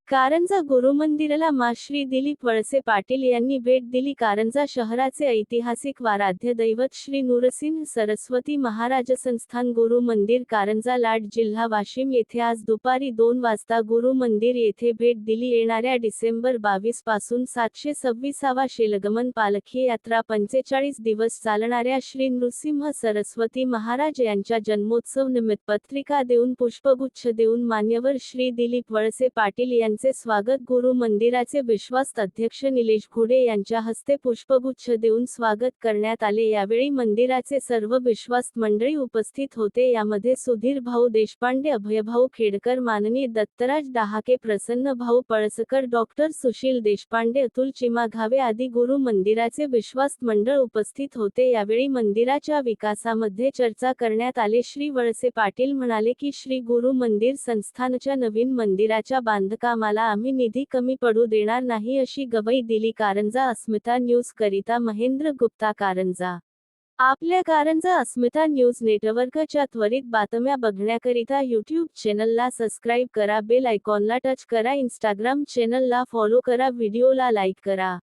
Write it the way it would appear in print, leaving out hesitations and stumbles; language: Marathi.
कारंजा गुरुमंदिराला मा. श्री दिलीप वळसे पाटील यांनी भेट दिली. कारंजा शहराचे ऐतिहासिक वाराध्य दैवत श्री नृसिंह सरस्वती महाराज संस्थान गुरु मंदिर कारंजा लाड जिल्हा वाशिम येथे आज दुपारी 2 वाजता गुरु मंदिर येथे भेट दिली. येणाऱ्या डिसेंबर 22 पासून 726वा शेलगमन पालखी यात्रा 45 दिवस चालणाऱ्या श्री नृसिंह सरस्वती महाराज यांच्या जन्मोत्सव निमित्त पत्रिका देऊन पुष्पगुच्छ देऊन मान्यवर श्री दिलीप वळसे पाटील यांचे स्वागत. गुरु मंदिराचे विश्वास्त अध्यक्ष निलेश घुडे यांच्या हस्ते पुष्पगुच्छ देऊन स्वागत करण्यात आले. यावेळी मंदिराचे सर्व विश्वास्त मंडळी उपस्थित होते. यामध्ये सुधीर भाऊ देशपांडे, अभयभाऊ खेडकर, माननीय दत्तराज डहाके, प्रसन्न भाऊ पळसकर, डॉक्टर सुशील देशपांडे, अतुल चिमाघावे आदी गुरु मंदिराचे विश्वास्त मंडळ उपस्थित होते. यावेळी मंदिराच्या विकासामध्ये चर्चा करण्यात आले. श्री वळसे पाटील म्हणाले की श्री गुरु मंदिर संस्थानच्या नवीन मंदिराच्या बांधकामाला आम्ही निधी कमी पडू देणार नाही अशी ग्वाही दिली. कारंजा अस्मिता न्यूज करिता महेंद्र गुप्ता, कारंजा. आपल्या कारंजा अस्मिता न्यूज नेटवर्कच्या त्वरित बातम्या बघण्याकरिता यूट्यूब चॅनलला सबस्क्राईब करा, बेल आयकॉनला टच करा, इंस्टाग्राम चॅनलला फॉलो करा, व्हिडिओला लाईक करा.